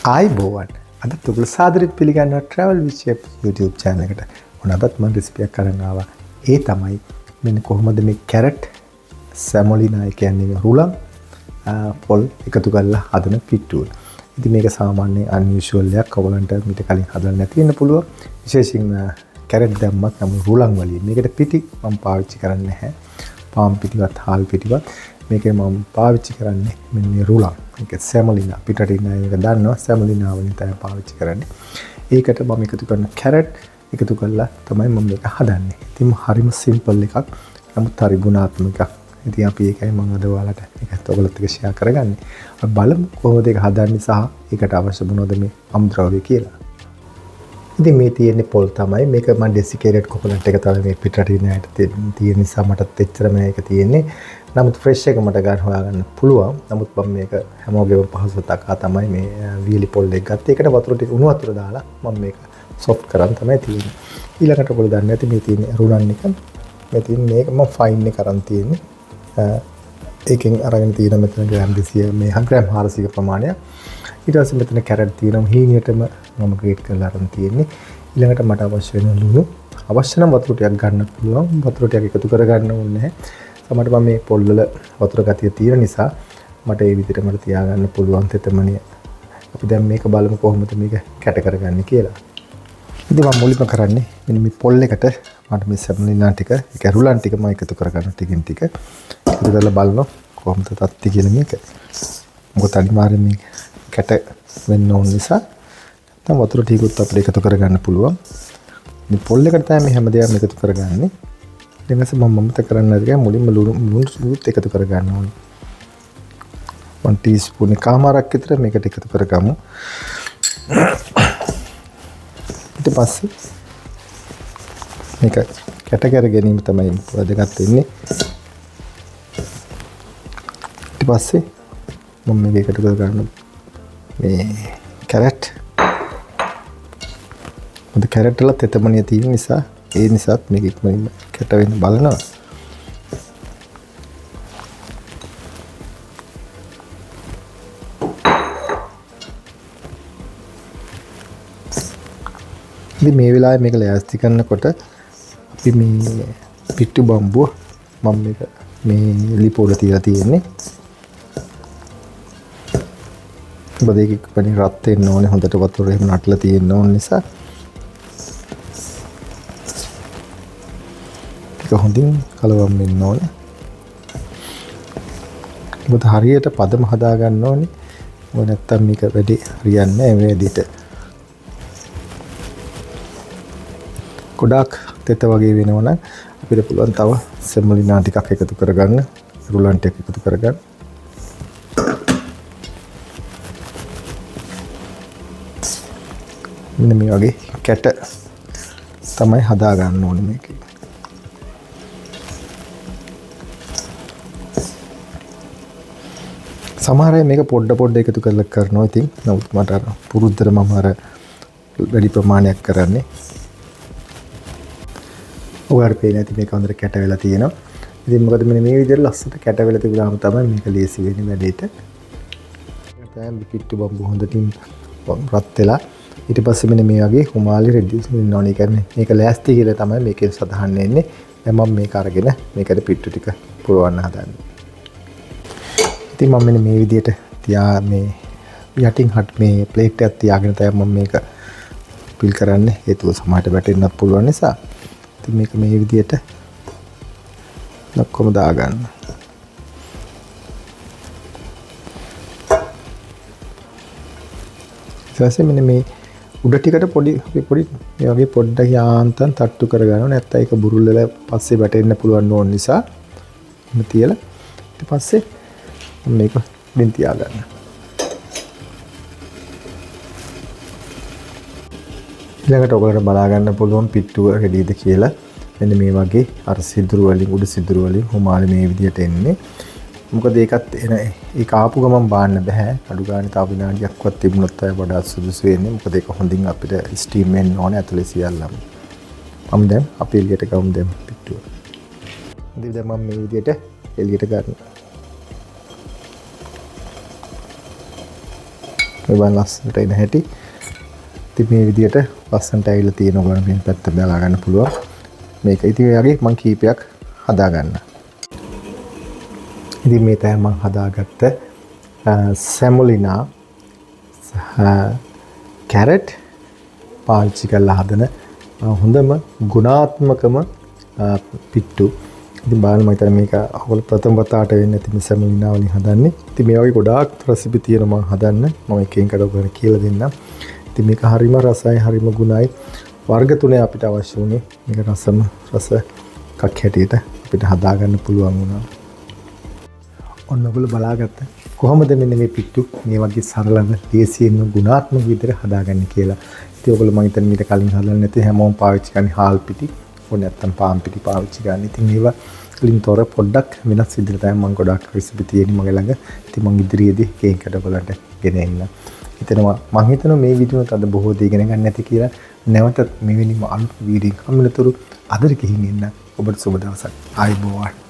ආයිබෝවන් අද තුගල සාදරෙත් පිළිගන්න travel විත් chef YouTube channel එකට. මොනවත් මම රෙසිපියක් කරන්න ආවා. ඒ තමයි මෙන්න කොහොමද මේ කැරට් සැමොලිනා කියන්නේ රුලම් පොල් එකතු කරලා හදන පිට්ටුව. ඉතින් මේක සාමාන්‍ය unusual එකක්. ඔයගලන්ට මීට කලින් හදලා නැති වෙන්න පුළුවන්. විශේෂයෙන් කැරට් දැම්මත් නම් රුලම් වලින්. මේකට පිටි මම පාවිච්චි කරන්නේ නැහැ. පාම් පිටිවත් හාල් පිටිවත් මේකේ මම පාවිච්චි කරන්නේ මෙන්න මේ රුලම්. ඒක සැමොලිනා පිටට ඉන්න එක දන්නවා සැමොලිනා වලින් තමයි පාවිච්චි කරන්නේ. ඒකට මම එකතු කරන කැරට් එකතු කරලා තමයි මම මේක හදන්නේ. ඉතින් හරිම සිම්පල් එකක්. නමුත් හරි ගුණාත්මක එකක්. ඉතින් අපි ඒකයි මම අද ඔයාලට ඒකත් ඔයගොල්ලොත් එක්ක ෂෙයා කරගන්නේ. අපි බලමු කොහොමද ඒක හදන්නේ සහ ඒකට අවශ්‍ය මොනවද මේ අමුද්‍රව්‍ය කියලා. ඉතින් මේ තියෙන්නේ පොල් තමයි. මේක මම ඩෙසිකේටඩ් කොකනට් එක තමයි මේ පිටට ඉන්න ඇට තියෙන නිසා මටත් එච්චර මේක තියෙන්නේ. නමුත් ෆ්‍රෙෂ් එක මට ගන්න හොයාගන්න පුළුවන්. නමුත් මම මේක හැමෝගෙම පහසුවටක තමයි මේ වීලි පොල් එක ගත්තේ. ඒකට වතුර ටික උණු වතුර දාලා මම මේක සොෆ්ට් කරන් තමයි තියෙන්නේ. ඊළඟට ඔයගොල්ලෝ දන්නේ නැති මේ තියෙන්නේ රුලන් එක. මේ තියෙන්නේ මේක මම ෆයින් එක කරන් තියෙන්නේ. ඒකෙන් අරගෙන තියෙන මෙතන ග්‍රෑම් 200 මේ ග්‍රෑම් 400 ප්‍රමාණයක්. ඊට පස්සේ මෙතන කැරට් තියෙනවා හීනියටම මම ග්‍රේට් කරලා අරන් තියෙන්නේ. ඊළඟට මට අවශ්‍ය වෙන ලුණු අවශ්‍ය නම් වතුර ටිකක් ගන්න පුළුවන්. වතුර ටිකක් එකතු කරගන්න ඕනේ නැහැ. සමහරට මම මේ පොල් වල වතුර ගතිය තියෙන නිසා මට ඒ විදිහට මට තියාගන්න පුළුවන් තෙතමනිය. අපි දැන් මේක බලමු කොහොමද මේක කැට කරගන්නේ කියලා. ඉතින් මම මුලින්ම කරන්නේ මෙන්න මේ පොල් එකට මට මේ සැමොලිනා ටික ඒක රුලන් ටික මම එකතු කරගන්න ටිකින් ටික. එකතු කරලා බලනවා කොහොමද තත්ති කියලා මේක. මොකද අනිවාර්යෙන් මේක කැට වෙන්න ඕන නිසා නැත්නම් වතුර ටිකුත් අපිට එකතු කරගන්න පුළුවන්. මේ පොල් එකට තමයි මේ හැමදේම එකතු කරගන්නේ. ඊට පස්සේ මම මතක කරන්න ඇති මුලින්ම ලුණු එකතු කරගන්න ඕනේ. 1 ටීස්පූන් එකමාරක් විතර මේකට එකතු කරගමු. ඊට පස්සේ මේක කැට කර ගැනීම තමයි වැදගත් වෙන්නේ. ඊට පස්සේ මම මේක එකතු කරගන්න මේ කැරට් මොකද කැරට් වල තෙතමනිය තියෙන නිසා ඒ නිසාත් මේක ඉක්මනින්ම කැට වෙන්න බලනවා. ඉතින් මේ වෙලාවේ මේක ලෑස්ති කරනකොට අපි මේ පිට්ටු බම්බුව මම මේක මේ ලිපෝල තියලා තියෙන්නේ. ඔබ දෙක ඉක්මනින් රත් වෙන්න ඕනේ. හොඳට වතුර එහෙම නටලා තියෙන්න ඕන නිසා ඒක හොඳින් කලවම් වෙන්න ඕනේ. මොකද හරියට පදම හදා ගන්න ඕනේ. මොකද නැත්තම් මේක වැඩි හරියන්නේ නැහැ මේ විදිහට. ගොඩාක් තෙත වගේ වෙනවනම් අපිට පුළුවන් තව සෙමොලිනා ටිකක් එකතු කරගන්න. රුලන් ටික එකතු කරගන්න. මෙන්න මේ වගේ කැට තමයි හදා ගන්න ඕනේ මේකේ. සමහර අය මේක පොඩ එකතු කරලා කරනවා. ඉතින් නමුත් මට අර පුරුද්දට මම අර වැඩි ප්‍රමාණයක් කරන්නේ. ඔයාලට පේන්නේ නැති මේක හොඳට කැට වෙලා තියෙනවා. ඉතින් මොකද මෙන්න මේ විදිහට ලස්සනට කැට වෙලා තිබුණාම තමයි මේක ලේසි වෙන්නේ වැඩේට. දැන් පිට්ටු බම්බු හොඳටින් රත් වෙලා ඊට පස්සේ මෙන්න මේ වගේ හුමාලි රෙඩියුස් වෙන්න ඕනේ. කියන්නේ මේක ලෑස්ති කියලා තමයි මේකෙන් සඳහන් වෙන්නේ. දැන් මම මේක අරගෙන මේකට පිට්ටු ටික පුරවන්න හදන්නේ. ඉතින් මම මෙන්න මේ විදිහට තියා මේ යටින් හට් මේ ප්ලේට් එකක් තියාගෙන තමයි මම මේක පිල් කරන්නේ. හේතුව සමහරට වැටෙන්නත් පුළුවන් නිසා. ඉතින් මේක මේ විදිහට ඔක්කොම දාගන්න. ඊට පස්සේ මෙන්න මේ උඩ ටිකට පොඩි මේ වගේ පොඩ්ඩක් යාන්තම් තට්ටු කරගන්නවා. නැත්නම් ඒක බුරුල් වෙලා පස්සේ වැටෙන්න පුළුවන් ඕන නිසා මම තියලා ඊට පස්සේ මේක දෙන් තියාගන්න. ඊළඟට ඔයගොල්ලන්ට බලා ගන්න පුළුවන් පිට්ටුව රෙඩිද කියලා. මෙන්න මේ වගේ අර සිදුරු වලින් උඩ සිදුරු වලින් හුමාලි මේ විදියට එන්නේ. මොකද ඒකත් එන ඒක ආපු ගමන් බාන්න බෑ. අඩු ගානේ තව විනාඩියක්වත් තිබුණොත් තමයි වඩා සුදුසු වෙන්නේ. මොකද ඒක හොඳින් අපිට ස්ටීම් වෙන්න ඕනේ ඇතුලේ සියල්ලම. මම දැන් අපි එළියට ගමු දැන් පිට්ටුව. ඉතින් දැන් මම මේ විදියට එළියට ගන්නවා. මේ බලන්න ලස්සනට එන හැටි. ඉතින් මේ විදිහට ලස්සනට ඇවිල්ලා තියෙන ඔයගොල්ලෝ මේ පැත්ත බලා ගන්න පුළුවන්. මේක ඉතින් ඔයගේ මම කීපයක් හදා ගන්න. ඉතින් මේ තමයි මම හදාගත්ත සැමොලිනා කැරට් පාවිච්චි කරලා හදන හොඳම ගුණාත්මකම පිට්ටු. ඉතින් බලන්න මම හිතන්නේ මේක ඔයගොල්ලෝ ප්‍රථම වතාවට වෙන්නේ නැති මේ සැමොලිනා වලින් හදන්නේ. ඉතින් මේ වගේ ගොඩාක් රෙසිපි තියෙනවා මම හදන්න. මම එක එකකට ඔයගොල්ලෝ කියලා දෙන්නම්. ඉතින් මේක හරිම රසයි හරිම ගුණයි. වර්ග තුනේ අපිට අවශ්‍ය වුණේ මේක රස එකක් හැටියට අපිට හදාගන්න පුළුවන් වුණා. ඔන්න ඔයගොල්ලෝ බලාගත්ත කොහොමද මෙන්න මේ පිට්ටු මේ වගේ සරලව දේශීයම ගුණාත්මක විදිහට හදාගන්නේ කියලා. ඉතින් ඔයගොල්ලෝ මම හිතන්නේ මීට කලින් හදලා නැති හැමෝම පාවිච්චි කරන්නේ හාල් පිටි. ඕන නැත්තම් පාන් පිටි පාවිච්චි කරන්නේ. ඉතින් ඒවා වලින් තොර පොඩ්ඩක් වෙනස් විදිහට තමයි මම ගොඩක් රෙසිපි තියෙන්නේ මගේ ළඟ. ඉතින් මම ඉදිරියේදී කේකට ඔයගොල්ලන්ට ගෙන එන්න. හිතනවා මම හිතනවා මේ වීඩියෝත් අද බොහෝ දේ ඉගෙන ගන්න නැති කියලා. නැවතත් මෙවැනිම අලුත් වීඩියෝ එකක් හම්බෙනතුරු අදට ගිහින් එන්න. ඔබට සුබ දවසක්. ආයුබෝවන්.